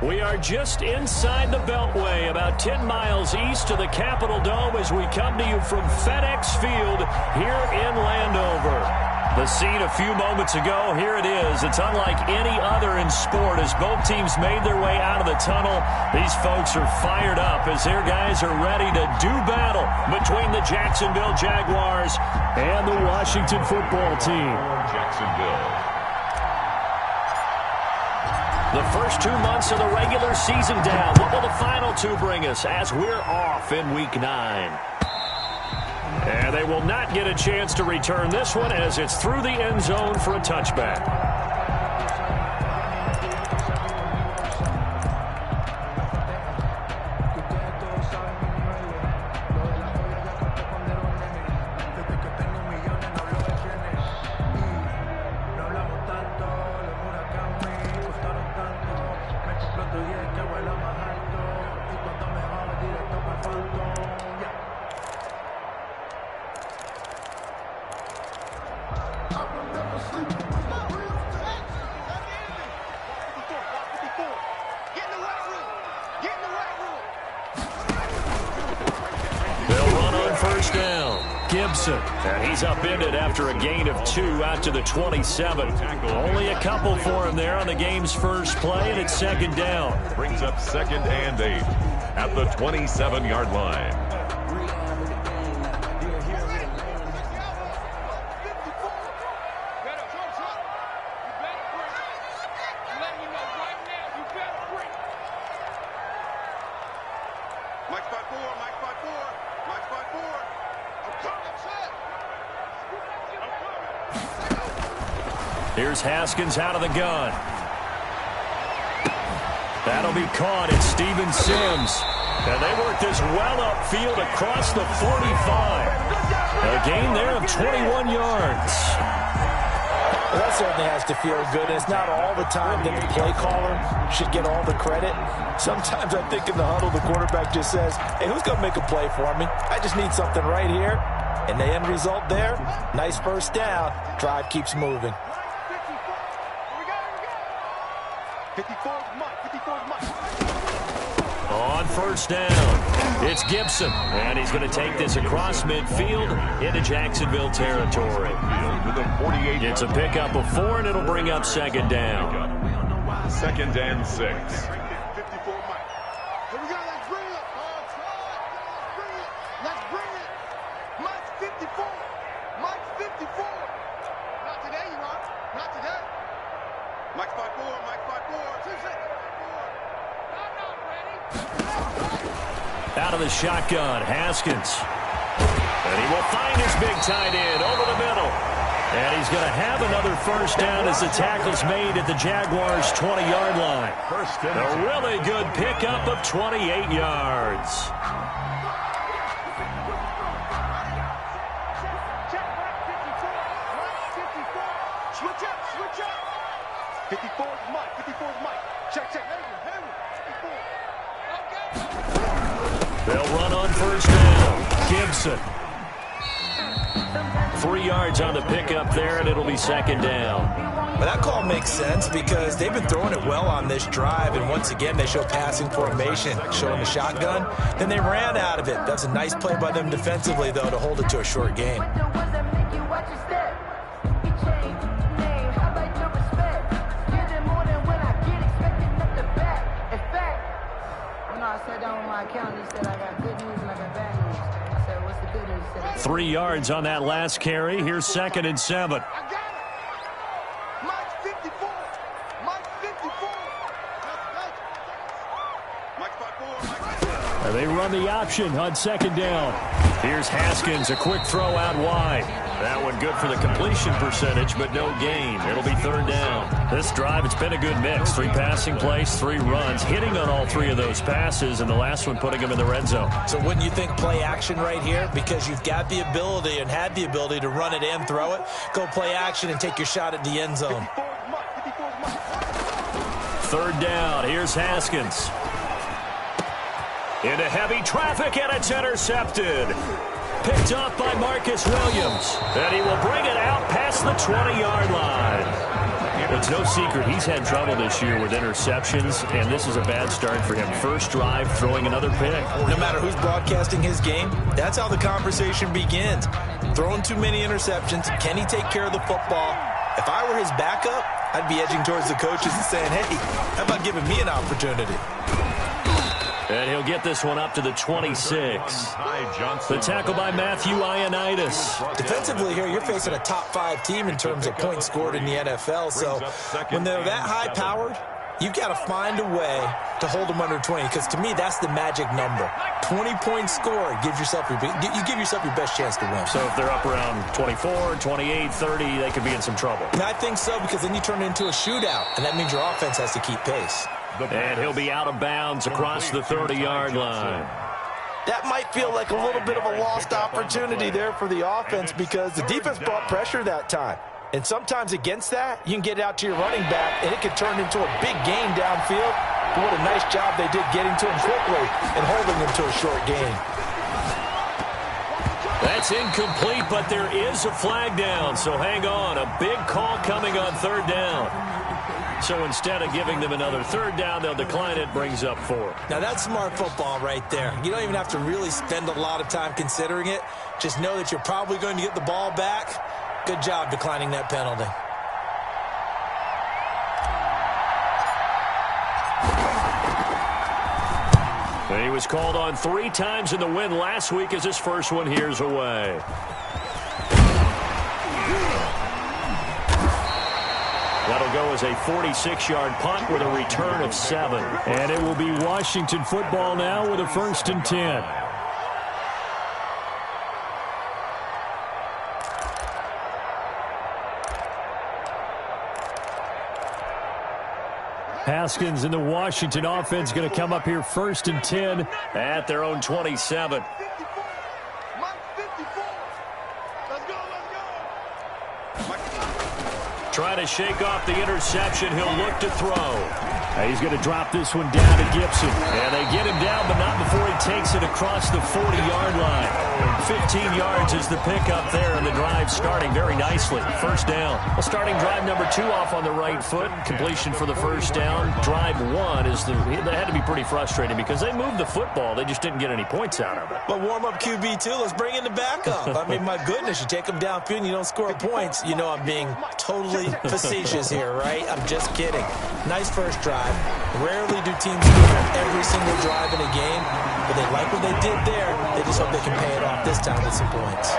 We are just inside the Beltway, about 10 miles east of the Capitol Dome as we come to you from FedEx Field here in Landover. The scene a few moments ago, here it is. It's unlike any other in sport as both teams made their way out of the tunnel. These folks are fired up as their guys are ready to do battle between the Jacksonville Jaguars and the Washington football team. Jacksonville. The first 2 months of the regular season down. What will the final two bring us as we're off in Week 9? And they will not get a chance to return this one as it's through the end zone for a touchback. And he's upended after a gain of 2 out to the 27. Only a couple for him there on the game's first play, and it's second down. Brings up 2nd and 8 at the 27-yard line. Here's Haskins out of the gun. That'll be caught. It's Steven Sims. And they work this well upfield across the 45. A gain there of 21 yards. Well, that certainly has to feel good. It's not all the time that the play caller should get all the credit. Sometimes I think in the huddle, the quarterback just says, hey, who's going to make a play for me? I just need something right here. And the end result there, nice first down. Drive keeps moving. 54's Mike. On first down, it's Gibson. And he's going to take this across midfield into Jacksonville territory. It's a pickup of 4, and it'll bring up second down. 2nd and 6. 54 Mike. Here we go. Let's bring it. Let's bring it. Mike's 54. Mike's 54. Not today, you are. Not today. Mike's 5-4. Mike's 5-4. 2-6. I'm not ready. Out of the shotgun, Haskins. And he will find his big tight end over the middle. And he's going to have another first down as the tackle's made at the Jaguars' 20-yard line. A really good pickup of 28 yards. Switch up. 54's Mike. Check. They'll run on first down. Gibson. 3 yards on the pickup there, and it'll be second down. Well, that call makes sense because they've been throwing it well on this drive, and once again, they show passing formation, showing the shotgun. Then they ran out of it. That's a nice play by them defensively, though, to hold it to a short gain. Account, he said, I got good news and I got bad news. I said, what's the good news? He said, 3 yards on that last carry. Here's 2nd and 7. I got it. Mike's 54. Mike's 54. Mike's 5-4. And they run the option on second down. Here's Haskins, a quick throw out wide. That one good for the completion percentage, but no gain. It'll be third down. This drive, it's been a good mix. 3 passing plays, 3 runs, hitting on all 3 of those passes, and the last one putting them in the red zone. So wouldn't you think play action right here? Because you've got the ability and had the ability to run it and throw it. Go play action and take your shot at the end zone. 54's Mike. Third down, here's Haskins. Into heavy traffic, and it's intercepted. Picked off by Marcus Williams. And he will bring it out past the 20-yard line. Well, it's no secret he's had trouble this year with interceptions, and this is a bad start for him. First drive, throwing another pick. No matter who's broadcasting his game, that's how the conversation begins. Throwing too many interceptions. Can he take care of the football? If I were his backup, I'd be edging towards the coaches and saying, hey, how about giving me an opportunity? And he'll get this one up to the 26. The tackle by Matthew Ioannidis. Defensively here, you're facing a top-5 team in terms of points scored in the NFL. So when they're that high-powered, you've got to find a way to hold them under 20. Because to me, that's the magic number. 20 points scored. You give yourself your best chance to win. So if they're up around 24, 28, 30, they could be in some trouble. I think so, because then you turn it into a shootout, and that means your offense has to keep pace. And he'll be out of bounds across the 30-yard line. That might feel like a little bit of a lost opportunity there for the offense because the defense brought pressure that time. And sometimes against that, you can get it out to your running back, and it can turn into a big gain downfield. But what a nice job they did getting to him quickly and holding him to a short gain. That's incomplete, but there is a flag down. So hang on. A big call coming on third down. So instead of giving them another third down, they'll decline it, brings up 4. Now, that's smart football right there. You don't even have to really spend a lot of time considering it. Just know that you're probably going to get the ball back. Good job declining that penalty. And he was called on 3 times in the win last week as his first one here's away. That'll go as a 46-yard punt with a return of 7. And it will be Washington football now with a 1st and 10. Haskins and the Washington offense going to come up here 1st and 10 at their own 27. Trying to shake off the interception. He'll look to throw. He's going to drop this one down to Gibson. And they get him down, but not before he takes it across the 40-yard line. 15 yards is the pickup there, and the drive starting very nicely. First down. Well, starting drive number 2 off on the right foot. Completion for the first down. Drive 1 is they had to be pretty frustrating because they moved the football. They just didn't get any points out of it. But warm-up QB, too. Let's bring in the backup. I mean, my goodness, you take them downfield and you don't score points. You know I'm being totally facetious here, right? I'm just kidding. Nice first drive. Rarely do teams score every single drive in a game, but they like what they did there. They just hope they can pay it off this time with some points.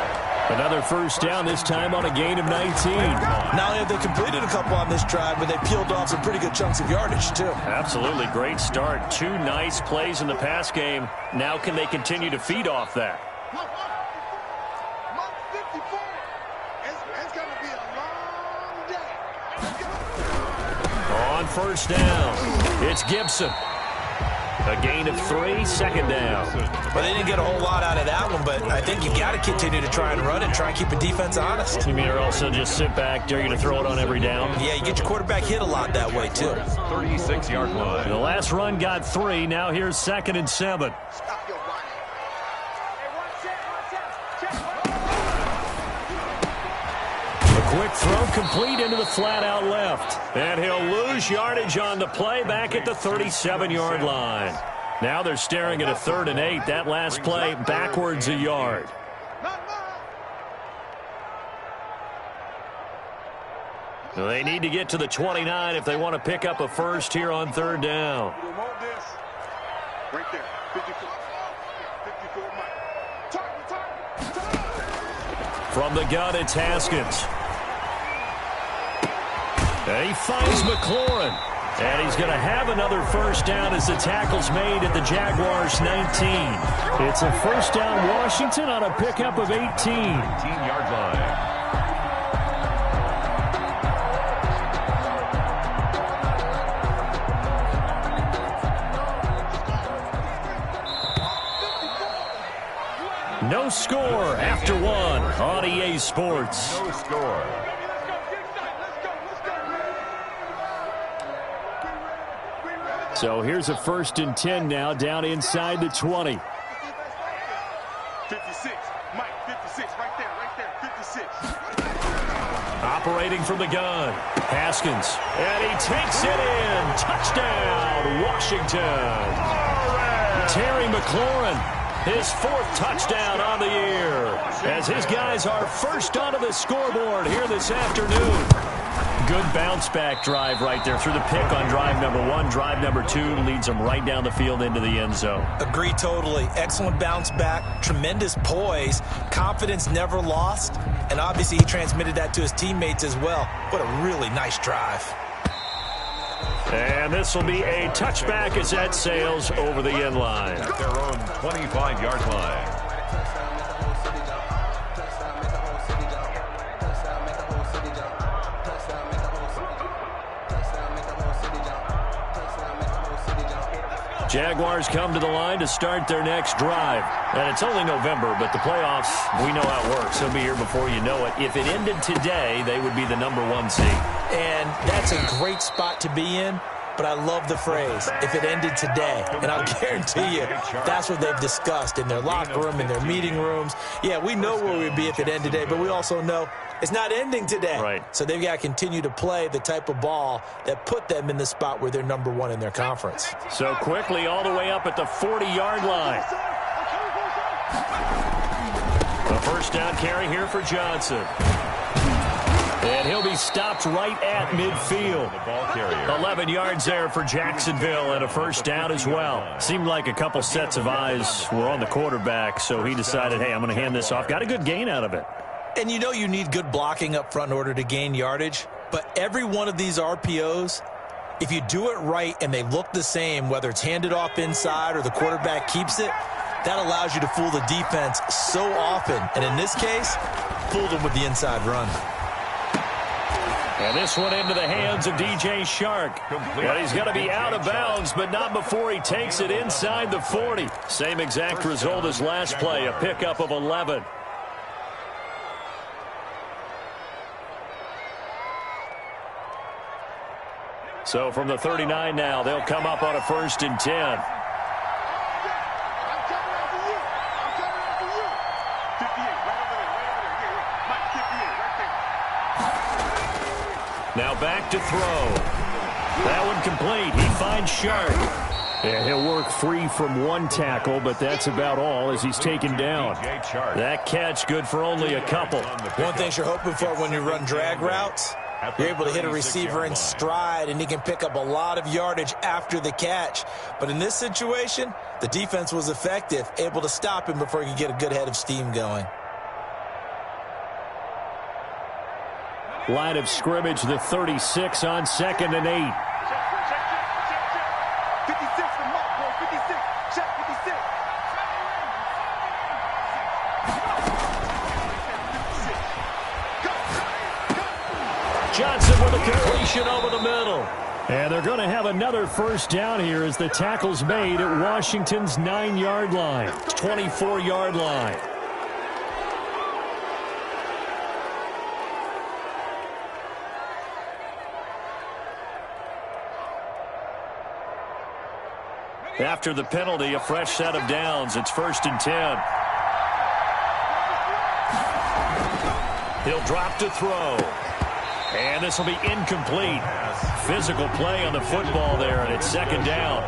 Another first down, this time on a gain of 19. Not only have they completed a couple on this drive, but they peeled off some pretty good chunks of yardage, too. Absolutely. Great start. 2 nice plays in the pass game. Now can they continue to feed off that? On first down, it's Gibson. A gain of 3, second down. Well, they didn't get a whole lot out of that one, but I think you got to continue to try and run it, try and keep the defense honest. You mean or also just sit back, dare you to throw it on every down? Yeah, you get your quarterback hit a lot that way, too. 36-yard line. The last run got 3. Now here's 2nd and 7. Quick throw complete into the flat out left. And he'll lose yardage on the play back at the 37-yard line. Now they're staring at a 3rd and 8. That last play backwards a yard. They need to get to the 29 if they want to pick up a first here on 3rd down. Right there. 54. From the gun, it's Haskins. And he finds McLaurin. And he's going to have another first down as the tackle's made at the Jaguars' 19. It's a first down Washington on a pickup of 18. 18-yard line. No score after 1 on EA Sports. No score. So here's a 1st and 10 now down inside the 20. 56. Mike, 56. Right there. 56. Operating from the gun, Haskins, and he takes it in. Touchdown, Washington. Terry McLaurin, his 4th touchdown on the year, as his guys are first onto the scoreboard here this afternoon. Good bounce-back drive right there through the pick on drive number 1. Drive number 2 leads them right down the field into the end zone. Agree totally. Excellent bounce-back, tremendous poise, confidence never lost, and obviously he transmitted that to his teammates as well. What a really nice drive. And this will be a touchback as that sails over the end line. At their own 25-yard line. Jaguars come to the line to start their next drive. And it's only November, but the playoffs, we know how it works. They'll be here before you know it. If it ended today, they would be the number 1 seed. And that's a great spot to be in, but I love the phrase, if it ended today. And I'll guarantee you, that's what they've discussed in their locker room, in their meeting rooms. Yeah, we know where we'd be if it ended today, but we also know it's not ending today. Right. So they've got to continue to play the type of ball that put them in the spot where they're number 1 in their conference. So quickly all the way up at the 40-yard line. The first down carry here for Johnson. And he'll be stopped right at midfield. 11 yards there for Jacksonville and a first down as well. Seemed like a couple sets of eyes were on the quarterback, so he decided, hey, I'm going to hand this off. Got a good gain out of it. And you know you need good blocking up front in order to gain yardage, but every one of these RPOs, if you do it right and they look the same, whether it's handed off inside or the quarterback keeps it, that allows you to fool the defense so often. And in this case, fooled them with the inside run. And this one into the hands of DJ Shark. But he's going to be out of bounds, but not before he takes it inside the 40. Same exact result as last play, a pickup of 11. So from the 39 now, they'll come up on a 1st and 10. Now back to throw. That one complete. He finds Shark. And he'll work free from 1 tackle, but that's about all as he's taken down. That catch good for only a couple. One thing you're hoping for when you run drag routes, you're able to hit a receiver in stride, and he can pick up a lot of yardage after the catch. But in this situation, the defense was effective, able to stop him before he could get a good head of steam going. Line of scrimmage, the 36 on 2nd and 8. 56 to Mark, bro. 56. Check 56. Johnson with a completion over the middle. And they're going to have another first down here as the tackle's made at Washington's 9-yard line, 24-yard line. After the penalty, a fresh set of downs. It's 1st and 10. He'll drop to throw. And this will be incomplete. Physical play on the football there, and it's 2nd down.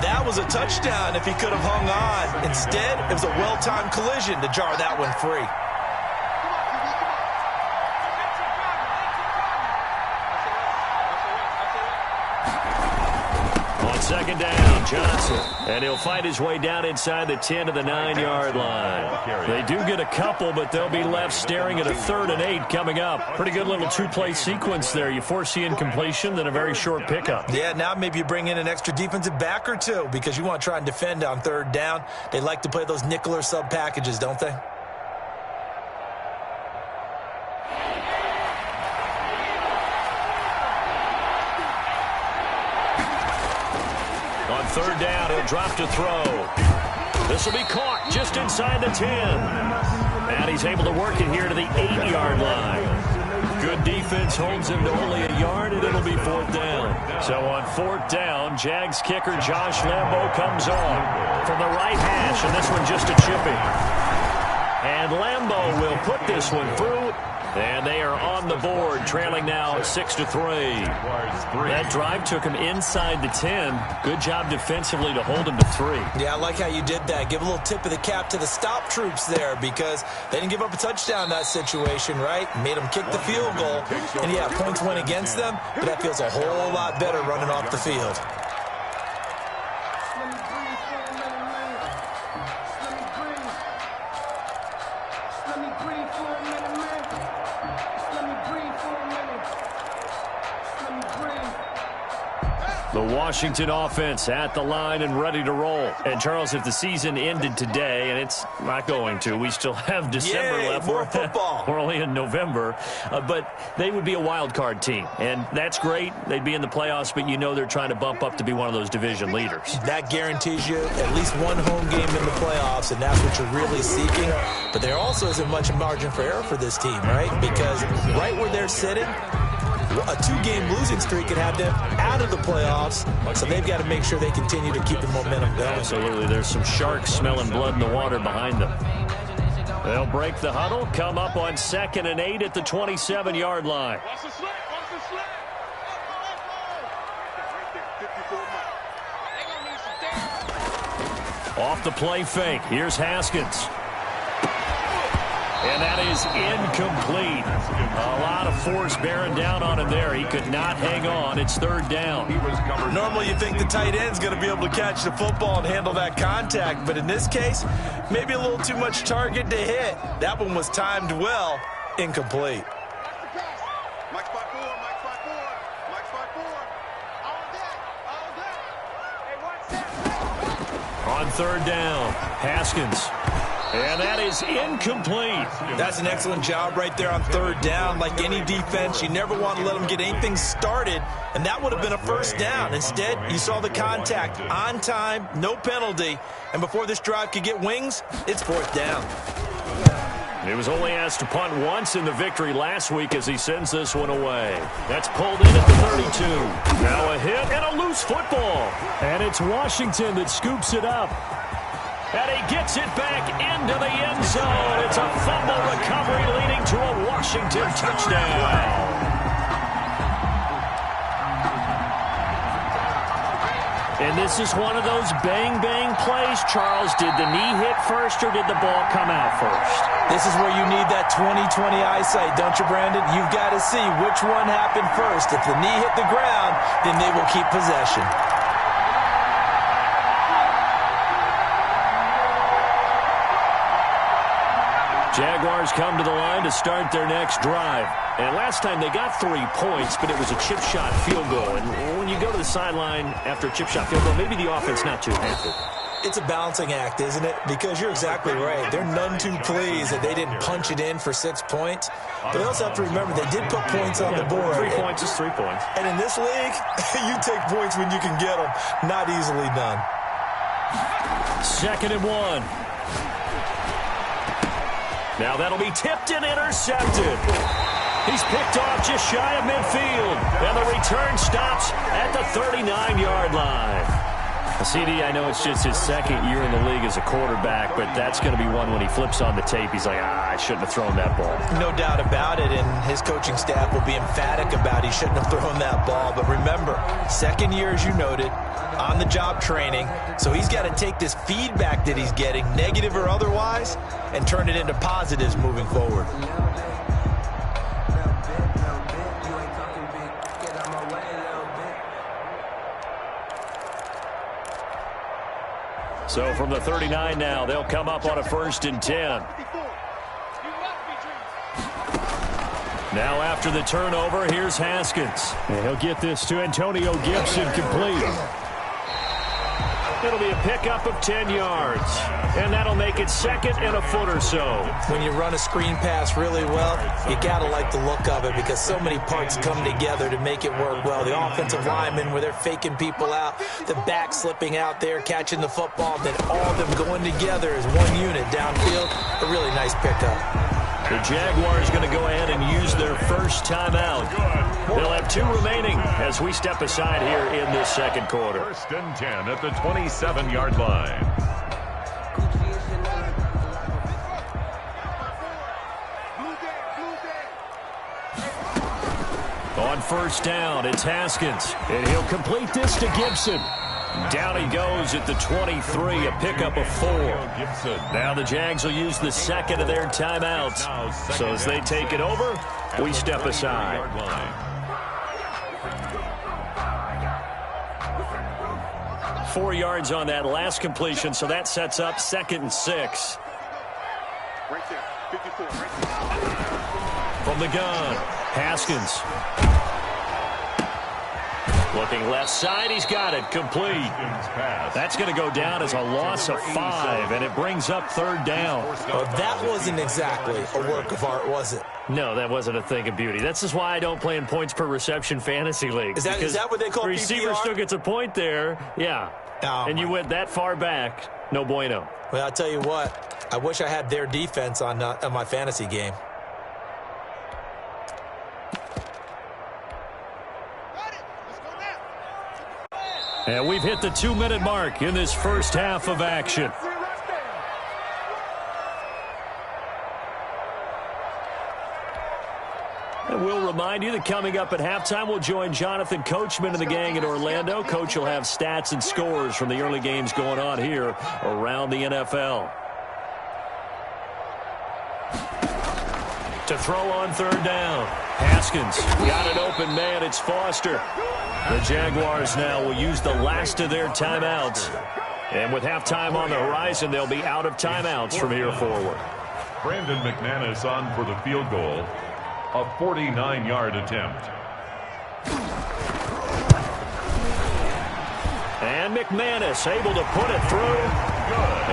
That was a touchdown if he could have hung on. Instead, it was a well-timed collision to jar that one free. On 2nd down, Johnson. And he'll fight his way down inside the 10 to the 9-yard line. They do get a couple, but they'll be left staring at a 3rd and 8 coming up. Pretty good little 2-play sequence there. You force the incompletion, then a very short pickup. Yeah, now maybe you bring in an extra defensive back or two because you want to try and defend on 3rd down. They like to play those nickel or sub packages, don't they? On 3rd down, he'll drop to throw. This will be caught just inside the 10. And he's able to work it here to the 8-yard line. Good defense holds him to only a yard, and it'll be 4th down. So on 4th down, Jags kicker Josh Lambo comes on from the right hash, and this one just a chipping. And Lambo will put this one through And they are on the board, trailing now 6-3. That drive took him inside the 10. Good job defensively to hold him to 3. Yeah, I like how you did that. Give a little tip of the cap to the stop troops there because they didn't give up a touchdown in that situation, right? Made them kick the field goal. And, yeah, points went against them, but that feels a whole lot better running off the field. The Washington offense at the line and ready to roll. And, Charles, if the season ended today, and it's not going to, we still have December left. More football. We're only in November. But they would be a wild card team. And that's great. They'd be in the playoffs, but you know they're trying to bump up to be one of those division leaders. That guarantees you at least one home game in the playoffs, and that's what you're really seeking. But there also isn't much margin for error for this team, right? Because right where they're sitting, a 2-game losing streak could have them out of the playoffs, so they've got to make sure they continue to keep the momentum going. Absolutely. There's some sharks smelling blood in the water behind them. They'll break the huddle, come up on 2nd and 8 at the 27-yard line. Off the play fake. Here's Haskins. And that is incomplete. A lot of force bearing down on him there. He could not hang on. It's 3rd down. Normally you think the tight end's going to be able to catch the football and handle that contact, but in this case, maybe a little too much target to hit. That one was timed well. Incomplete. Mike's 5-4, Mike's 5-4, Mike's 5-4. All day, all day. Hey, On 3rd down, Haskins. And that is incomplete. That's an excellent job right there on 3rd down. Like any defense, you never want to let them get anything started, and that would have been a 1st down. Instead, you saw the contact on time, no penalty, and before this drive could get wings, it's 4th down. He was only asked to punt once in the victory last week as he sends this one away. That's pulled in at the 32. Now a hit and a loose football. And it's Washington that scoops it up. And he gets it back into the end zone. It's a fumble recovery leading to a Washington touchdown. And this is one of those bang-bang plays, Charles. Did the knee hit first or did the ball come out first? This is where you need that 20/20 eyesight, don't you, Brandon? You've got to see which one happened first. If the knee hit the ground, then they will keep possession. Jaguars come to the line to start their next drive. And last time they got 3 points, but it was a chip shot field goal. And when you go to the sideline after a chip shot field goal, maybe the offense not too happy. It's a balancing act, isn't it? Because you're exactly right. They're none too pleased that they didn't punch it in for 6 points. But they also have to remember they did put points on the board. 3 points is 3 points. And in this league, you take points when you can get them. Not easily done. 2nd and 1. Now that'll be tipped and intercepted. He's picked off just shy of midfield. And the return stops at the 39-yard line. CD, I know it's just his 2nd year in the league as a quarterback, but that's going to be one when he flips on the tape. He's like, I shouldn't have thrown that ball. No doubt about it, and his coaching staff will be emphatic about he shouldn't have thrown that ball. But remember, 2nd year, as you noted, on-the-job training. So he's got to take this feedback that he's getting, negative or otherwise, and turn it into positives moving forward. So from the 39 now, they'll come up on a 1st and 10. Now after the turnover, here's Haskins. And he'll get this to Antonio Gibson complete. It'll be a pickup of 10 yards. And that'll make it 2nd and a foot or so. When you run a screen pass really well, you got to like the look of it because so many parts come together to make it work well. The offensive linemen, where they're faking people out, the back slipping out there, catching the football, then all of them going together as one unit downfield. A really nice pickup. The Jaguars going to go ahead and use their first timeout. They'll have 2 remaining as we step aside here in this 2nd quarter. 1st and 10 at the 27-yard line. On first down, it's Haskins, and he'll complete this to Gibson. Down he goes at the 23, a pickup of 4. Now the Jags will use the second of their timeouts. So as they take it over, we step aside. 4 yards on that last completion, so that sets up 2nd and 6. Right there, 54, right there. From the gun, Haskins. Looking left side, he's got it, complete. That's going to go down as a loss of 5, and it brings up 3rd down. Well, that wasn't exactly a work of art, was it? No, that wasn't a thing of beauty. That's just why I don't play in points per reception fantasy leagues. Is that what they call the receiver PPR? still gets a point there, yeah. Oh, and you went that far back, no bueno. Well, I'll tell you what. I wish I had their defense on my fantasy game. And we've hit the 2-minute mark in this first half of action. And we'll remind you that coming up at halftime, we'll join Jonathan Coachman and the gang in Orlando. Coach will have stats and scores from the early games going on here around the NFL. To throw on 3rd down. Haskins got an open man. It's Foster. The Jaguars now will use the last of their timeouts. And with halftime on the horizon, they'll be out of timeouts from here forward. Brandon McManus on for the field goal. A 49-yard attempt. And McManus able to put it through.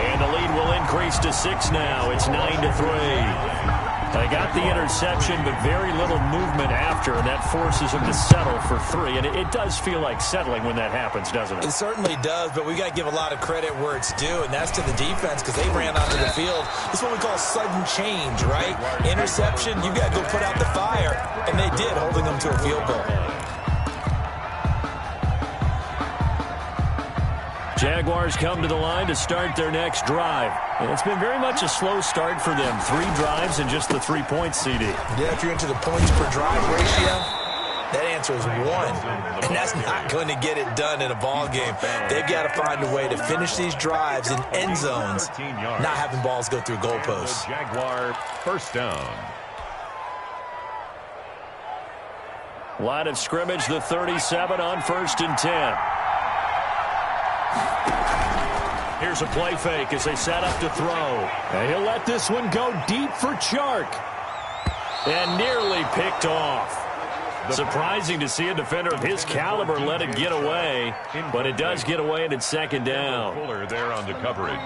And the lead will increase to 6 now. It's 9-3. They got the interception, but very little movement after, and that forces them to settle for 3. And it does feel like settling when that happens, doesn't it? It certainly does, but we got to give a lot of credit where it's due, and that's to the defense because they ran onto the field. This is what we call sudden change, right? Interception, you got to go put out the fire, and they did, holding them to a field goal. Jaguars come to the line to start their next drive. And it's been very much a slow start for them. 3 drives and just the 3 points, CD. Yeah, if you're into the points per drive ratio, that answer is 1. And that's not going to get it done in a ball game. They've got to find a way to finish these drives in end zones, not having balls go through goalposts. Jaguar first down. Line of scrimmage, the 37 on 1st and 10. Here's a play fake as they set up to throw. And he'll let this one go deep for Chark. And nearly picked off. Surprising to see a defender of his caliber let it get away. But it does get away and it's 2nd down. Fuller there on the coverage.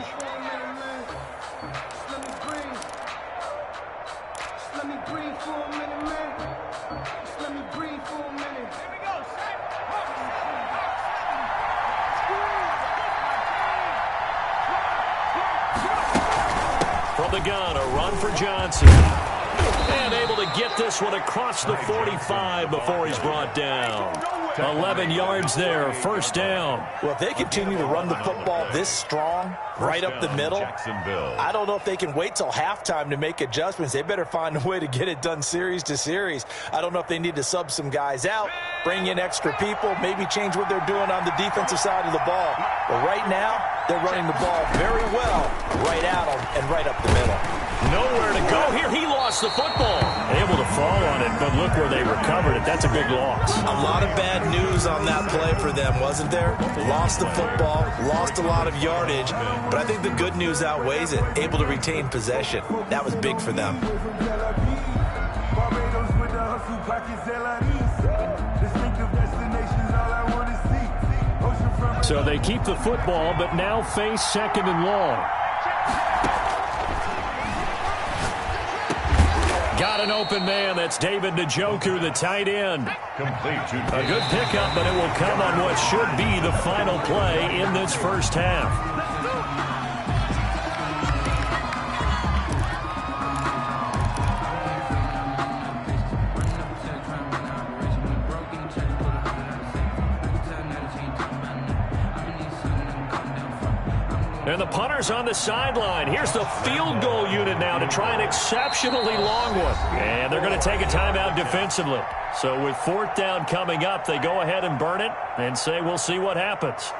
From the gun, a run for Johnson. And able to get this one across the 45 before he's brought down. 11 yards there, 1st down. Well, if they continue to run the football this strong, right up the middle, I don't know if they can wait till halftime to make adjustments. They better find a way to get it done series to series. I don't know if they need to sub some guys out, bring in extra people, maybe change what they're doing on the defensive side of the ball. But right now, they're running the ball very well, right out and right up the middle. Nowhere to go here. He lost the football. Able to fall on it, but look where they recovered it. That's a big loss. A lot of bad news on that play for them, wasn't there? Lost the football, lost a lot of yardage, but I think the good news outweighs it. Able to retain possession. That was big for them. So they keep the football, but now face 2nd and long. Got an open man. That's David Njoku, the tight end. A good pickup, but it will come on what should be the final play in this first half. And the punter's on the sideline. Here's the field goal unit now to try an exceptionally long one. And they're going to take a timeout defensively. So with fourth down coming up, they go ahead and burn it and say we'll see what happens.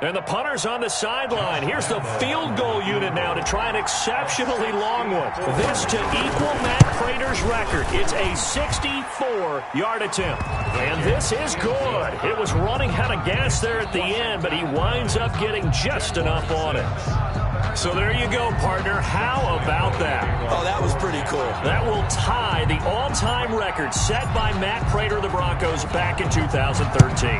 And the punter's on the sideline. Here's the field goal unit now to try an exceptionally long one. This to equal Matt Prater's record. It's a 64-yard attempt. And this is good. It was running out of gas there at the end, but he winds up getting just enough on it. So there you go, partner. How about that? Oh, that was pretty cool. That will tie the all-time record set by Matt Prater of the Broncos back in 2013.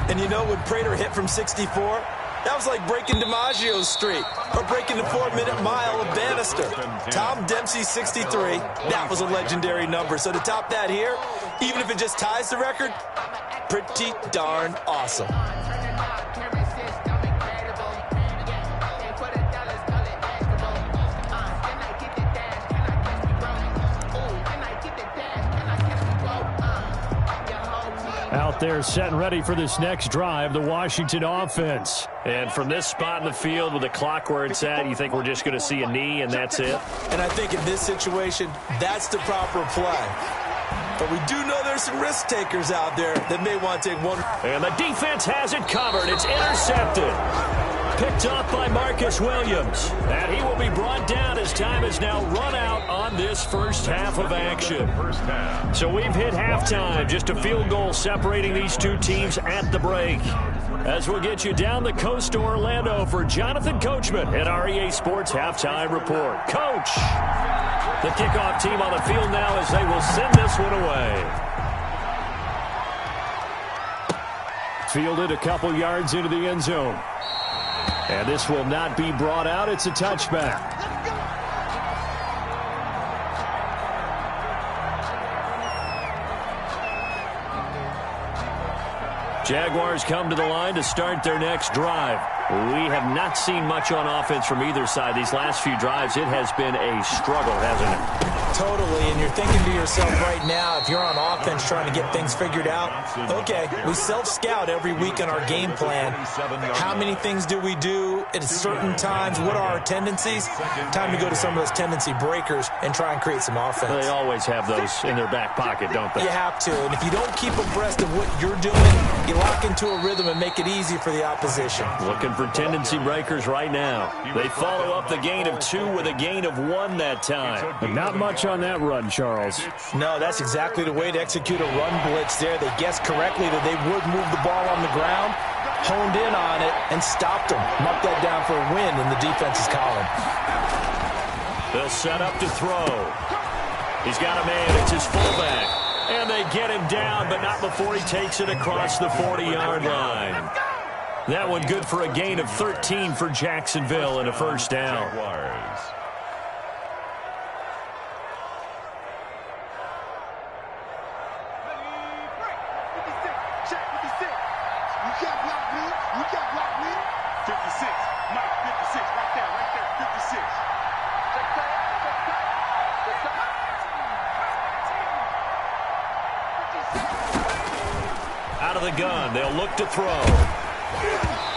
And you know, when Prater hit from 64, that was like breaking DiMaggio's streak or breaking the 4-minute mile of Bannister. Tom Dempsey's 63, that was a legendary number. So to top that here, even if it just ties the record, pretty darn awesome. Out there set and ready for this next drive, the Washington offense. And from this spot in the field with the clock where it's at, you think we're just going to see a knee and that's it? And I think in this situation, that's the proper play. But we do know there's some risk takers out there that may want to take one. And the defense has it covered. It's intercepted. Picked up by Marcus Williams. And he will be brought down as time is now run out on this first half of action. So we've hit halftime. Just a field goal separating these two teams at the break. As we'll get you down the coast to Orlando for Jonathan Coachman at REA Sports Halftime Report. Coach, the kickoff team on the field now as they will send this one away. Fielded a couple yards into the end zone. And this will not be brought out. It's a touchback. Jaguars come to the line to start their next drive. We have not seen much on offense from either side. These last few drives, it has been a struggle, hasn't it? Totally, and you're thinking to yourself right now, if you're on offense trying to get things figured out, okay, we self-scout every week in our game plan. How many things do we do at certain times? What are our tendencies? Time to go to some of those tendency breakers and try and create some offense. They always have those in their back pocket, don't they? You have to, and if you don't keep abreast of what you're doing, you lock into a rhythm and make it easy for the opposition. Looking for tendency breakers right now. They follow up the gain of 2 with a gain of 1 that time. But not much on that run, Charles. No, that's exactly the way to execute a run blitz there. They guessed correctly that they would move the ball on the ground, honed in on it, and stopped them. Mark that down for a win in the defense's column. They'll set up to throw. He's got a man. It's his fullback. And they get him down, but not before he takes it across the 40-yard line. That one good for a gain of 13 for Jacksonville and a first down. Out of the gun, they'll look to throw.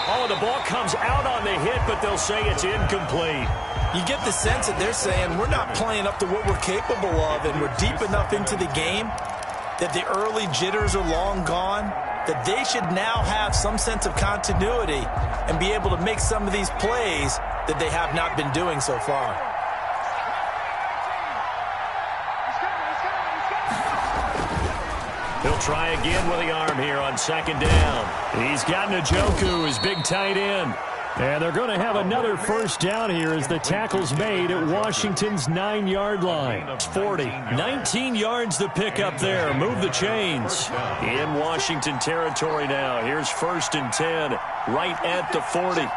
Oh, the ball comes out on the hit, but they'll say it's incomplete. You get the sense that they're saying we're not playing up to what we're capable of, and we're deep enough into the game that the early jitters are long gone, that they should now have some sense of continuity and be able to make some of these plays that they have not been doing so far. He'll try again with the arm here on second down. He's got Njoku, his big tight end. And they're going to have another first down here as the tackle's made at Washington's 9-yard line. It's 40. 19 yards to pick up there. Move the chains. In Washington territory now. Here's 1st and 10 right at the 40.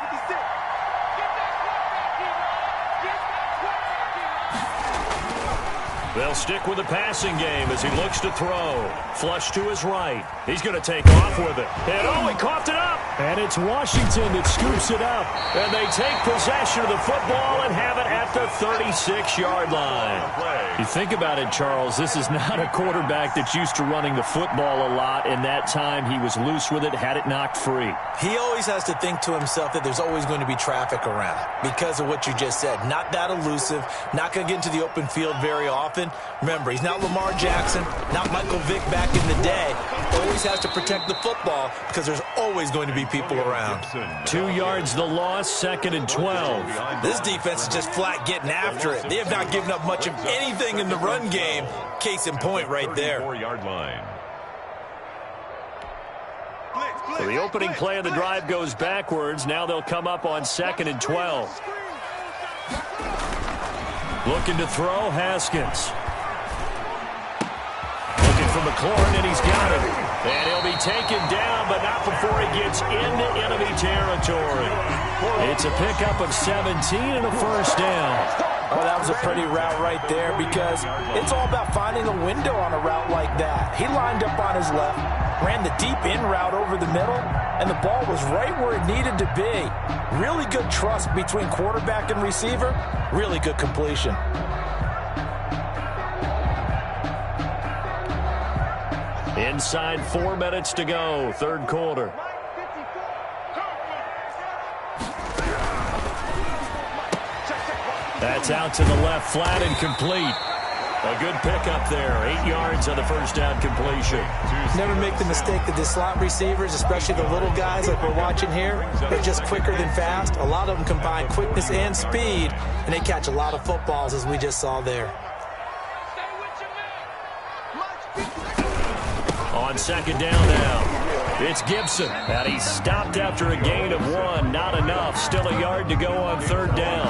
They'll stick with the passing game as he looks to throw. Flush to his right. He's going to take off with it. And oh, he coughed it up. And it's Washington that scoops it up. And they take possession of the football and have it at the 36-yard line. You think about it, Charles, this is not a quarterback that's used to running the football a lot. In that time, he was loose with it, had it knocked free. He always has to think to himself that there's always going to be traffic around because of what you just said. Not that elusive, not going to get into the open field very often. Remember, he's not Lamar Jackson, not Michael Vick back in the day. Always has to protect the football because there's always going to be people around. 2 yards the loss, 2nd and 12. This defense is just flat getting after it. They have not given up much of anything in the run game. Case in point right there. 34-yard line. So the opening play of the drive goes backwards. Now they'll come up on 2nd and 12. Looking to throw, Haskins. Looking for McLaurin, and he's got it. And he'll be taken down, but not before he gets into enemy territory. It's a pickup of 17 and a first down. Oh, that was a pretty route right there because it's all about finding a window on a route like that. He lined up on his left, ran the deep in route over the middle, and the ball was right where it needed to be. Really good trust between quarterback and receiver. Really good completion. Inside 4 minutes to go, third quarter. That's out to the left, flat and complete. A good pickup there, 8 yards on the first down completion. Never make the mistake that the slot receivers, especially the little guys like we're watching here, they're just quicker than fast. A lot of them combine quickness and speed, and they catch a lot of footballs as we just saw there. On second down now, it's Gibson. And he's stopped after a gain of 1. Not enough. Still a yard to go on third down.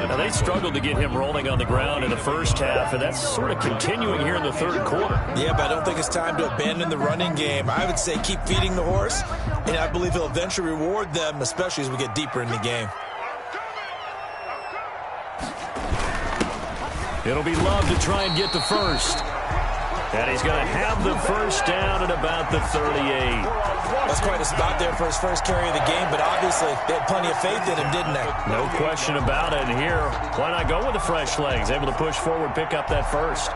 Now, they struggled to get him rolling on the ground in the first half, and that's sort of continuing here in the third quarter. Yeah, but I don't think it's time to abandon the running game. I would say keep feeding the horse, and I believe he'll eventually reward them, especially as we get deeper in the game. It'll be Love to try and get the first. And he's going to have the first down at about the 38. That's quite a spot there for his first carry of the game, but obviously they had plenty of faith in him, didn't they? No question about it. And here, why not go with the fresh legs? Able to push forward, pick up that first.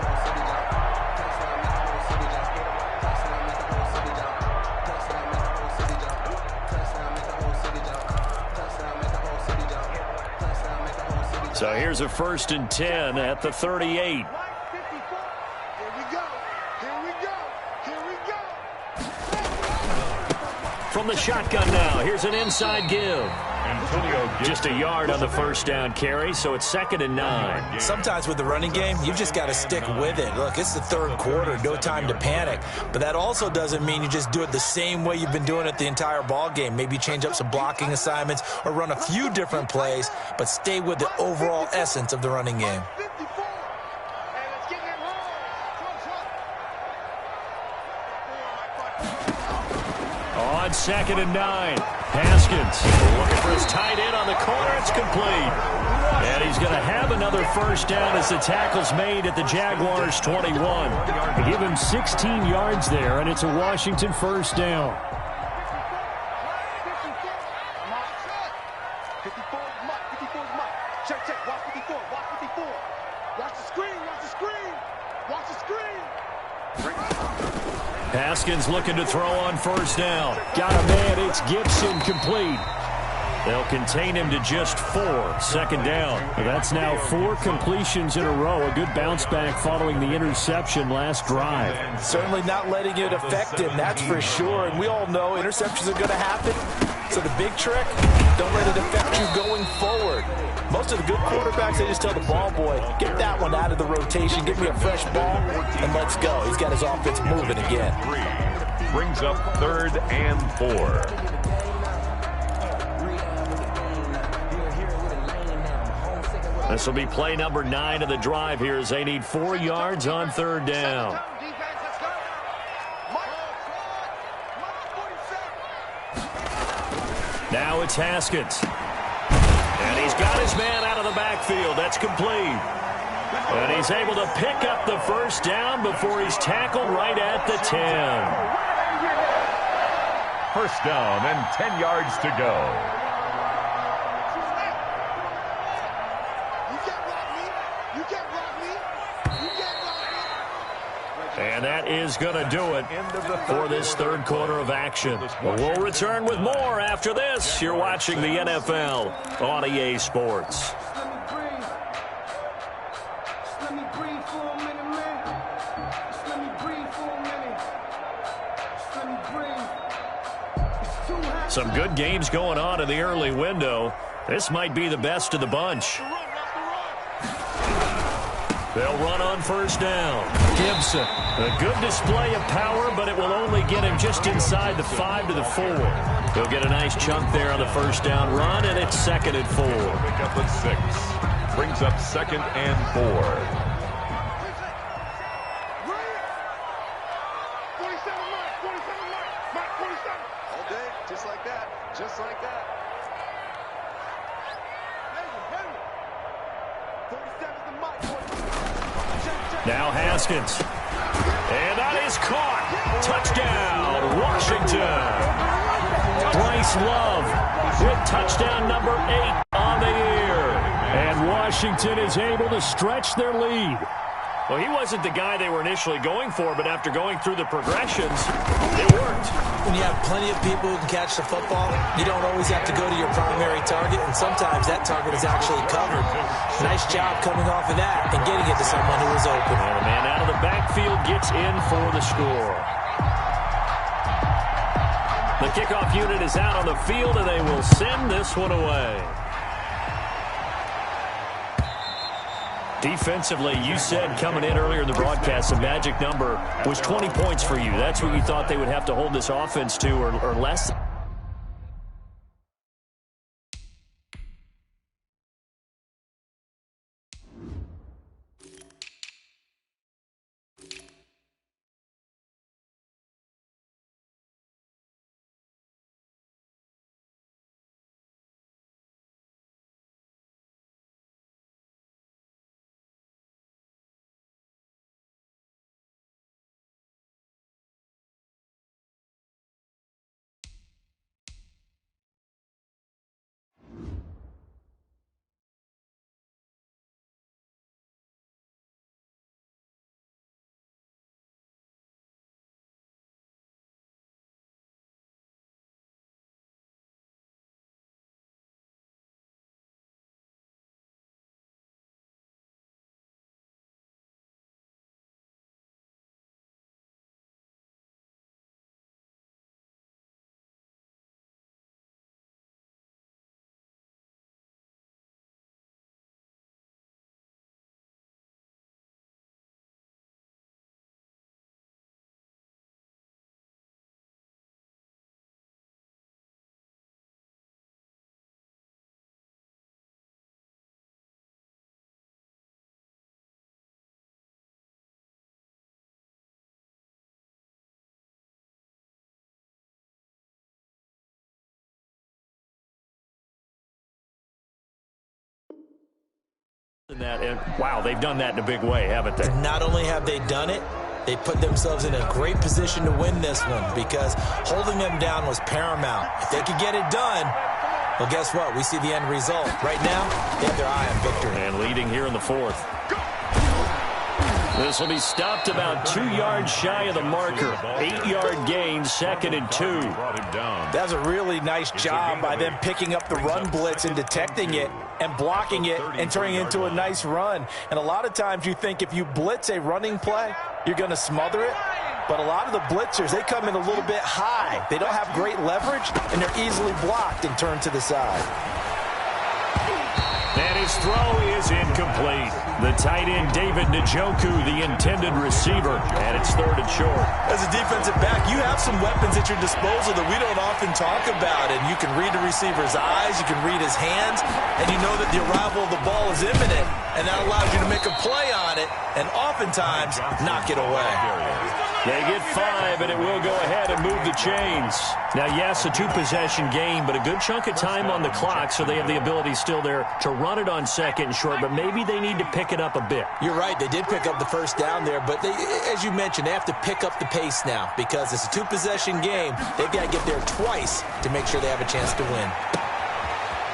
So here's a 1st and 10 at the 38. From the shotgun now, here's an inside give. Just a yard on the first down carry, so it's 2nd and 9. Sometimes with the running game, you've just got to stick with it. Look, it's the third quarter, no time to panic. But that also doesn't mean you just do it the same way you've been doing it the entire ball game. Maybe change up some blocking assignments or run a few different plays, but stay with the overall essence of the running game. On 2nd and 9, Haskins looking for his tight end on the corner. It's complete. And he's going to have another first down as the tackle's made at the Jaguars' 21. They give him 16 yards there, and it's a Washington first down. 54 is Mike. Check. Watch 54. Watch the screen. Watch the screen. Haskins looking to throw on first down. Got a man. It's Gibson, complete. They'll contain him to just 4. 2nd down. That's now 4 completions in a row. A good bounce back following the interception last drive. Certainly not letting it affect him, that's for sure. And we all know interceptions are going to happen. So the big trick, don't let it affect you going forward. Most of the good quarterbacks, they just tell the ball boy, get that one out of the rotation, give me a fresh ball, and let's go. He's got his offense moving again. Brings up 3rd and 4. This will be play number 9 of the drive here as they need 4 yards on third down. Now it's Haskins. And he's got his man out of the backfield. That's complete. And he's able to pick up the first down before he's tackled right at the 10. First down and 10 yards to go. And that is going to do it for this third quarter of action. We'll return with more after this. You're watching the NFL on EA Sports. Some good games going on in the early window. This might be the best of the bunch. They'll run on first down. Gibson, a good display of power, but it will only get him just inside the 5 to the 4. He'll get a nice chunk there on the first down run, and it's 2nd and 4. Pick up at 6. Brings up 2nd and 4. 47 Mike, 47. All day, just like that, just like that. 47's the Mike. Now Haskins. And that is caught. Touchdown, Washington. Bryce Love with touchdown number 8 on the year. And Washington is able to stretch their lead. Well, he wasn't the guy they were initially going for, but after going through the progressions, it worked. When you have plenty of people who can catch the football, you don't always have to go to your primary target, and sometimes that target is actually covered. Nice job coming off of that and getting it to someone who was open. And the man out of the backfield gets in for the score. The kickoff unit is out on the field, and they will send this one away. Defensively, you said coming in earlier in the broadcast, the magic number was 20 points for you. That's what you thought they would have to hold this offense to, or less. And wow, they've done that in a big way, haven't they? Not only have they done it, they put themselves in a great position to win this one because holding them down was paramount. If they could get it done, well, guess what? We see the end result. Right now, they have their eye on victory. And leading here in the 4th. This will be stopped about 2 yards shy of the marker. 8-yard gain, 2nd and 2. That was a really nice job by them picking up the run blitz and detecting it and blocking it and turning it into a nice run. And a lot of times you think if you blitz a running play, you're going to smother it. But a lot of the blitzers, they come in a little bit high. They don't have great leverage, and they're easily blocked and turned to the side. And his throw is incomplete. The tight end, David Njoku, the intended receiver. And it's 3rd and short. As a defensive back, you have some weapons at your disposal that we don't often talk about. And you can read the receiver's eyes, you can read his hands, and you know that the arrival of the ball is imminent. And that allows you to make a play on it and oftentimes knock it away. They get 5, and it will go ahead and move the chains. Now, yes, a 2-possession game, but a good chunk of time on the clock, so they have the ability still there to run it on second and short, but maybe they need to pick it up a bit. You're right. They did pick up the first down there, but as you mentioned, they have to pick up the pace now because it's a two-possession game. They've got to get there twice to make sure they have a chance to win.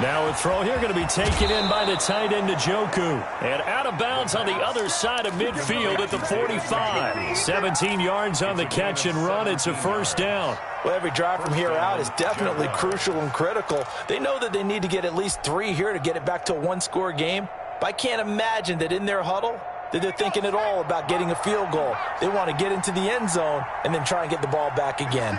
Now a throw here going to be taken in by the tight end Njoku. And out of bounds on the other side of midfield at the 45. 17 yards on the catch and run. It's a first down. Well, every drive from here out is definitely crucial and critical. They know that they need to get at least 3 here to get it back to a one-score game. But I can't imagine that in their huddle that they're thinking at all about getting a field goal. They want to get into the end zone and then try and get the ball back again.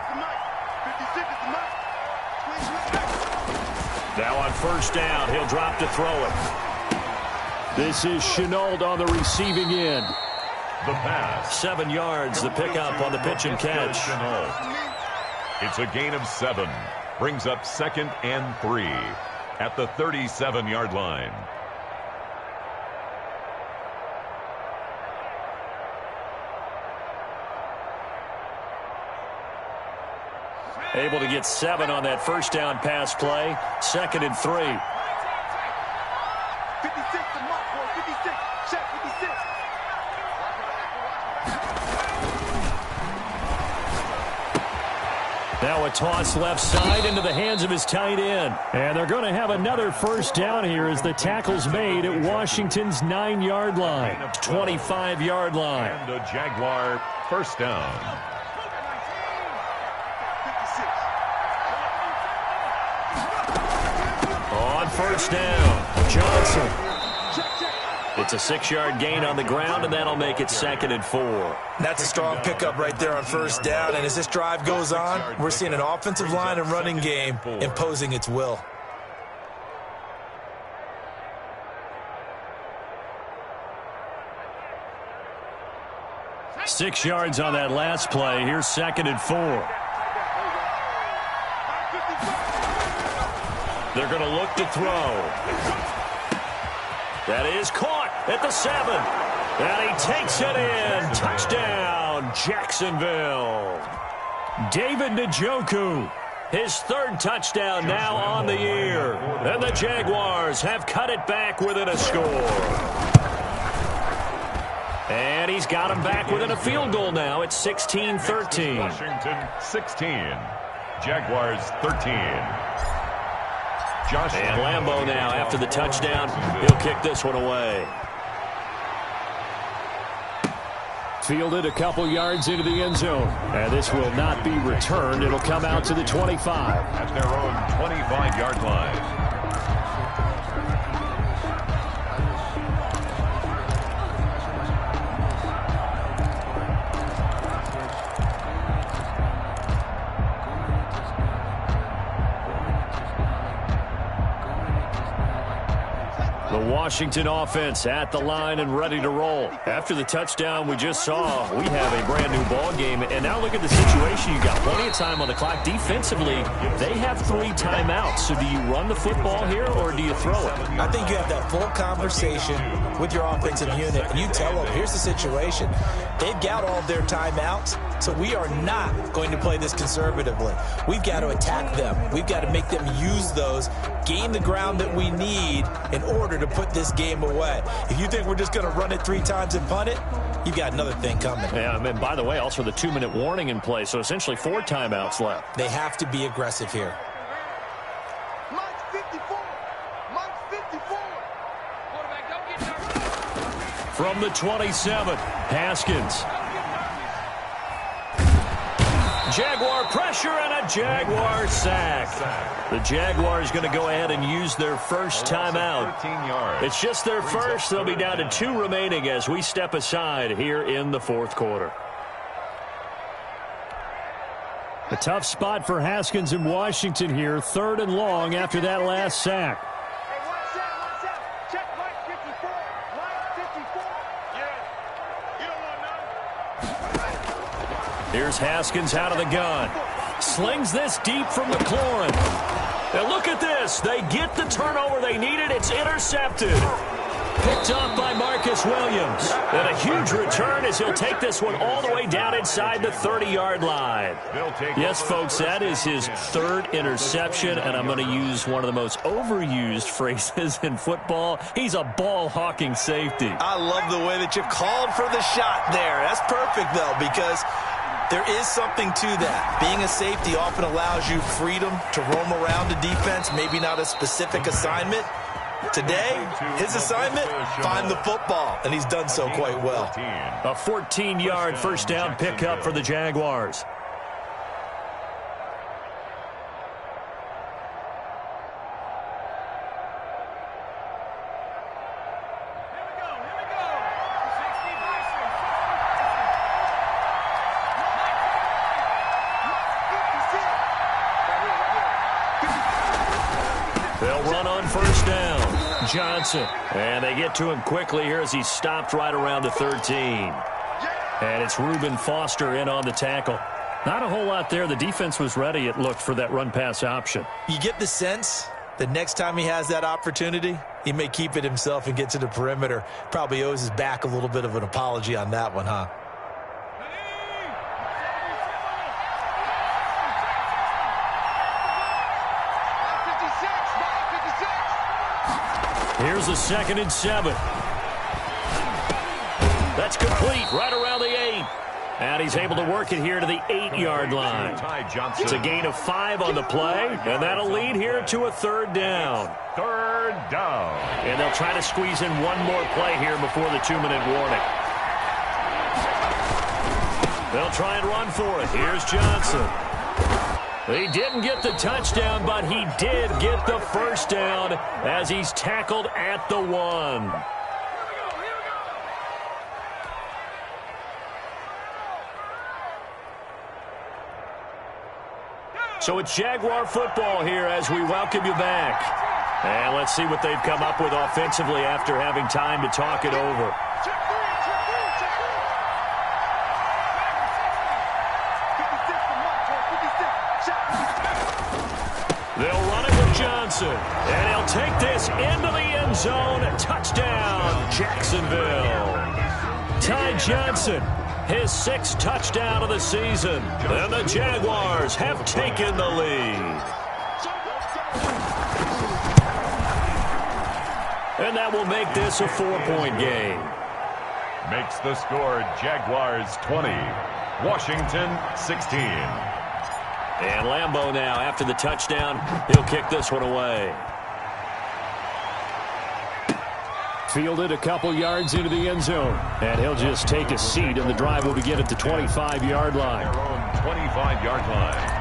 Now on first down, he'll drop to throw it. This is Chenault on the receiving end. The pass. 7 yards, the pickup on the pitch and catch. It's a gain of 7. Brings up 2nd and 3 at the 37-yard line. Able to get 7 on that first down pass play. 2nd and 3. 56 to mark, boy. 56. Check 56. Now a toss left side into the hands of his tight end. And they're going to have another first down here as the tackle's made at Washington's 9-yard line. 25-yard line. And a Jaguar first down. On first down, Johnson. It's a 6-yard gain on the ground, and that'll make it 2nd and 4. That's a strong pickup right there on first down. And as this drive goes on, we're seeing an offensive line and running game imposing its will. Six yards on that last play. Here's 2nd and 4. They're going to look to throw. That is caught at the 7. And he takes it in. Touchdown, Jacksonville. David Njoku, his 3rd touchdown now on the year. And the Jaguars have cut it back within a score. And he's got him back within a field goal now. It's 16-13. Washington 16. Jaguars 13. And Lambeau now, after the touchdown, he'll kick this one away. Fielded a couple yards into the end zone. And this will not be returned. It'll come out to the 25. At their own 25-yard line. Washington offense at the line and ready to roll. After the touchdown we just saw, we have a brand new ball game. And now look at the situation. You got plenty of time on the clock. Defensively, they have 3 timeouts. So do you run the football here or do you throw it? I think you have that full conversation with your offensive unit, and you tell them, here's the situation. They've got all of their timeouts, so we are not going to play this conservatively. We've got to attack them. We've got to make them use those, gain the ground that we need in order to put this game away. If you think we're just going to run it 3 times and punt it, you've got another thing coming. Yeah, and by the way, also the 2-minute warning in play, so essentially 4 timeouts left. They have to be aggressive here. Mike's 54. Mike's 54. Quarterback, don't get nervous. From the 27, Haskins. Jaguar pressure and a Jaguar sack. The Jaguars going to go ahead and use their first timeout. It's just their first. They'll be down to 2 remaining as we step aside here in the 4th quarter. A tough spot for Haskins in Washington here. 3rd and long after that last sack. Hey, watch out. Check Mike 54. Mike 54. Yeah. You don't want none. Here's Haskins out of the gun. Slings this deep from McLaurin. And look at this. They get the turnover they needed. It's intercepted. Picked up by Marcus Williams. And a huge return as he'll take this one all the way down inside the 30-yard line. Yes, folks, that is his third interception, and I'm going to use one of the most overused phrases in football. He's a ball-hawking safety. I love the way that you called for the shot there. That's perfect, though, because there is something to that. Being a safety often allows you freedom to roam around the defense, maybe not a specific assignment. Today, his assignment, find the football, and he's done so quite well. A 14-yard first down pickup for the Jaguars. They'll run on first down. Johnson. And they get to him quickly here as he's stopped right around the 13. And it's Reuben Foster in on the tackle. Not a whole lot there. The defense was ready, it looked, for that run-pass option. You get the sense that next time he has that opportunity, he may keep it himself and get to the perimeter. Probably owes his back a little bit of an apology on that one, huh? Here's a 2nd and 7. That's complete right around the 8. And he's able to work it here to the 8-yard line. It's a gain of 5 on the play, and that'll lead here to a 3rd down. 3rd down. And they'll try to squeeze in one more play here before the 2-minute warning. They'll try and run for it. Here's Johnson. He didn't get the touchdown, but he did get the first down as he's tackled at the 1. So it's Jaguar football here as we welcome you back. And let's see what they've come up with offensively after having time to talk it over. They'll run it with Johnson, and he'll take this into the end zone. Touchdown, Jacksonville. Ty Johnson, his 6th touchdown of the season, and the Jaguars have taken the lead. And that will make this a 4-point game. Makes the score Jaguars 20, Washington 16. And Lambeau now, after the touchdown, he'll kick this one away. Fielded a couple yards into the end zone. And he'll just take a seat, and the drive will begin at the 25-yard line. Their own 25-yard line.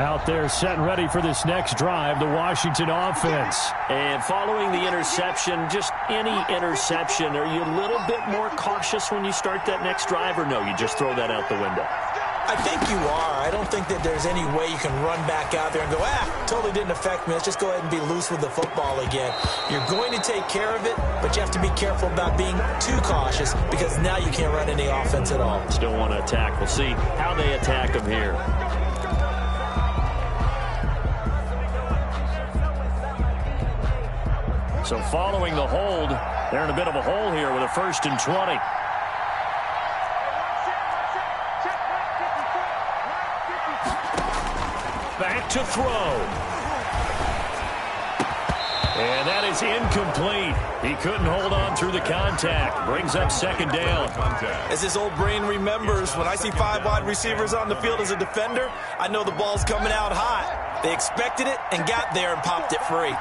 Out there set and ready for this next drive, the Washington offense. And following the interception, just any interception, are you a little bit more cautious when you start that next drive, or no, you just throw that out the window? I think you are. I don't think that there's any way you can run back out there and go, totally didn't affect me. Let's just go ahead and be loose with the football again. You're going to take care of it, but you have to be careful about being too cautious because now you can't run any offense at all. Still want to attack. We'll see how they attack them here. So following the hold, they're in a bit of a hole here with a 1st and 20. Back to throw. And that is incomplete. He couldn't hold on through the contact. Brings up 2nd down. As his old brain remembers, when I see 5 wide receivers on the field as a defender, I know the ball's coming out hot. They expected it and got there and popped it free.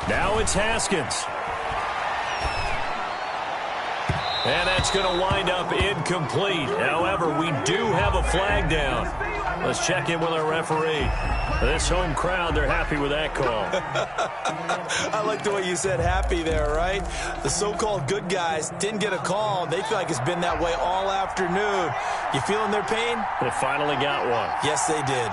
Now it's Haskins. And that's going to wind up incomplete. However, we do have a flag down. Let's check in with our referee. This home crowd, they're happy with that call. I like the way you said happy there, right? The so-called good guys didn't get a call. They feel like it's been that way all afternoon. You feeling their pain? They finally got one. Yes, they did.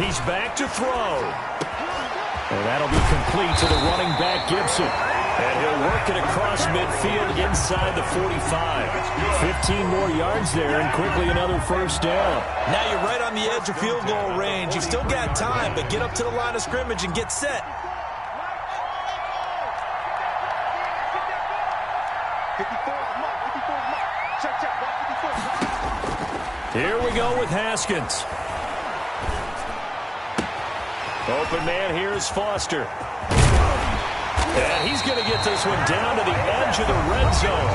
He's back to throw. And that'll be complete to the running back, Gibson. And he'll work it across midfield inside the 45. 15 more yards there and quickly another first down. Now you're right on the edge of field goal range. You've still got time, but get up to the line of scrimmage and get set. 54 mark, 54 mark. Check, watch 54. Here we go with Haskins. Open man here is Foster. And he's going to get this one down to the edge of the red zone.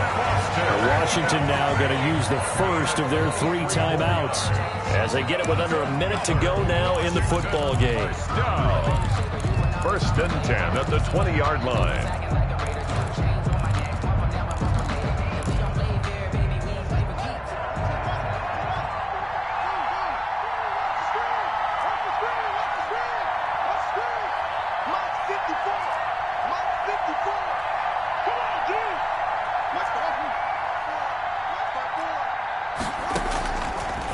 Washington now going to use the first of their 3 timeouts as they get it with under a minute to go now in the football game. First and 10 at the 20-yard line.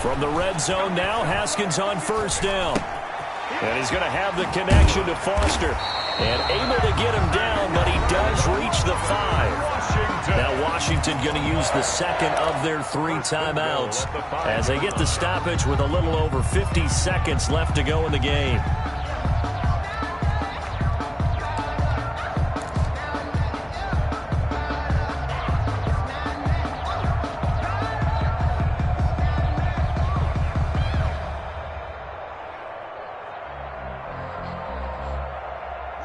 From the red zone now, Haskins on first down. And he's going to have the connection to Foster. And able to get him down, but he does reach the 5. Now Washington going to use the second of their 3 timeouts as they get the stoppage with a little over 50 seconds left to go in the game.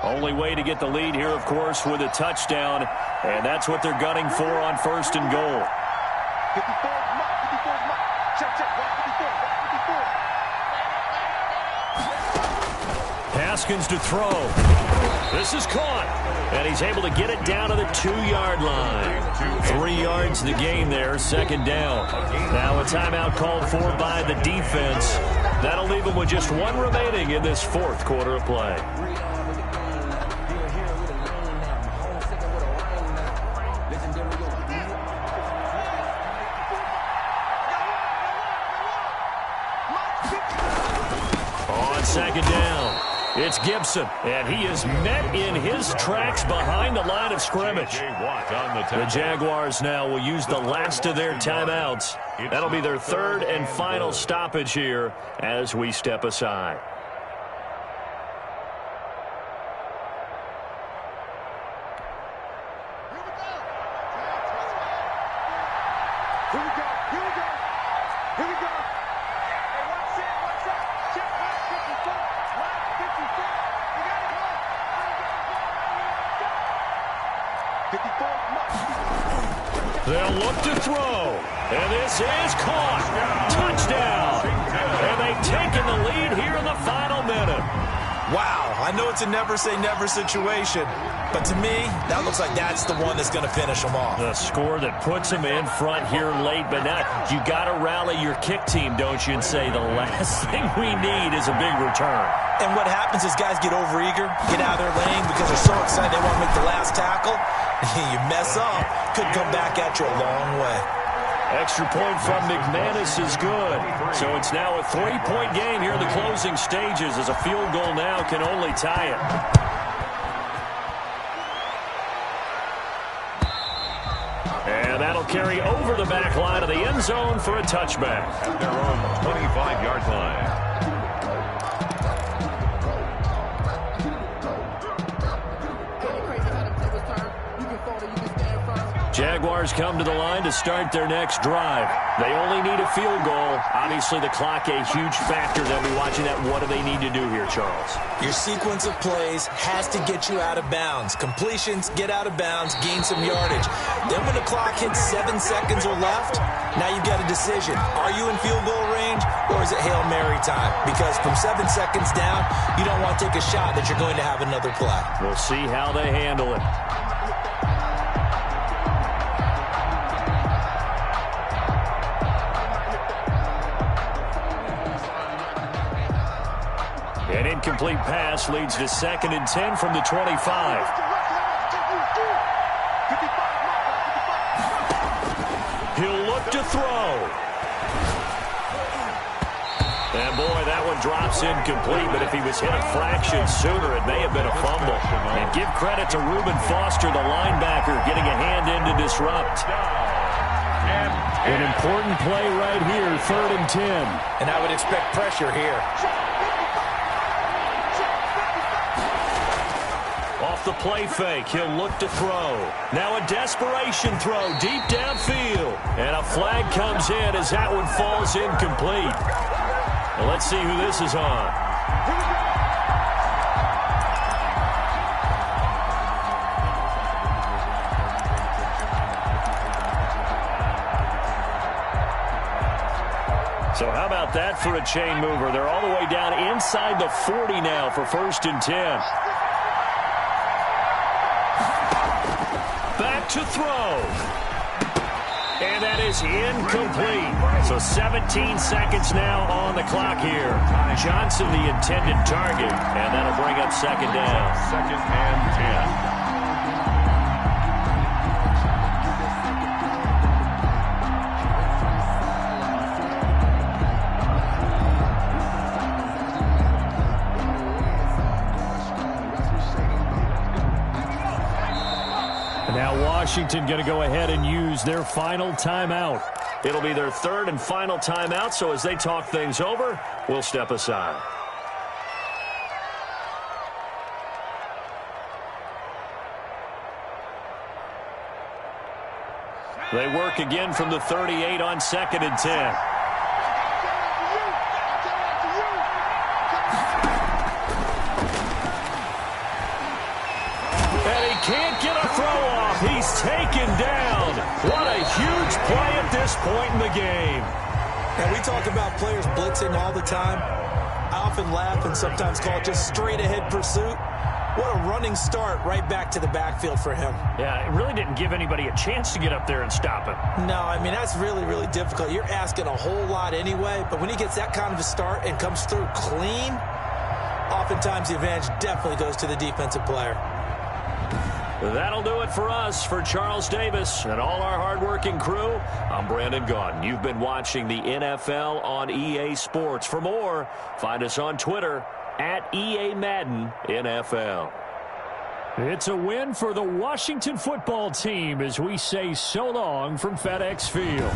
Only way to get the lead here, of course, with a touchdown, and that's what they're gunning for on first and goal. 54 mark. Check, watch 54. Haskins to throw. This is caught, and he's able to get it down to the 2-yard line. 3 yards the gain there, second down. Now a timeout called for by the defense. That'll leave them with just 1 remaining in this 4th quarter of play. Second down. It's Gibson, and he is met in his tracks behind the line of scrimmage. The Jaguars now will use the last of their timeouts. That'll be their 3rd and final stoppage here as we step aside. They'll look to throw, and this is caught. Touchdown. And they've taken the lead here in the final minute. Wow, I know it's a never-say-never situation, but to me, that looks like that's the one that's going to finish them off. The score that puts them in front here late, but now you got to rally your kick team, don't you, and say the last thing we need is a big return. And what happens is guys get overeager, get out of their lane because they're so excited they want to make the last tackle. You mess up, could come back at you a long way. Extra point from McManus is good. So it's now a 3-point game here in the closing stages as a field goal now can only tie it. And that'll carry over the back line of the end zone for a touchback. At their own 25-yard line. Jaguars come to the line to start their next drive. They only need a field goal. Obviously, the clock a huge factor. They'll be watching that. What do they need to do here, Charles? Your sequence of plays has to get you out of bounds. Completions, get out of bounds, gain some yardage. Then when the clock hits 7 seconds or left, now you've got a decision. Are you in field goal range, or is it Hail Mary time? Because from 7 seconds down, you don't want to take a shot that you're going to have another play. We'll see how they handle it. An incomplete pass leads to 2nd and 10 from the 25. He'll look to throw. And, boy, that one drops incomplete, but if he was hit a fraction sooner, it may have been a fumble. And give credit to Reuben Foster, the linebacker, getting a hand in to disrupt. An important play right here, 3rd and 10. And I would expect pressure here. Off the play fake, he'll look to throw. Now a desperation throw deep downfield. And a flag comes in as that one falls incomplete. Well, let's see who this is on. So how about that for a chain mover? They're all the way down inside the 40 now for 1st and 10. Back to throw. And that is incomplete. So 17 seconds now on the clock here. Johnson the intended target. And that'll bring up 2nd down. 2nd and 10. Now Washington going to go ahead and use their final timeout. It'll be their 3rd and final timeout, so as they talk things over, we'll step aside. They work again from the 38 on 2nd and 10. Can't get a throw off. He's taken down. What a huge play at this point in the game. And we talk about players blitzing all the time. I often laugh and sometimes call it just straight-ahead pursuit. What a running start right back to the backfield for him. Yeah, it really didn't give anybody a chance to get up there and stop him. No, I mean, that's really, really difficult. You're asking a whole lot anyway, but when he gets that kind of a start and comes through clean, oftentimes the advantage definitely goes to the defensive player. That'll do it for us. For Charles Davis and all our hardworking crew, I'm Brandon Gaudin. You've been watching the NFL on EA Sports. For more, find us on Twitter at EA Madden NFL. It's a win for the Washington football team as we say so long from FedEx Field.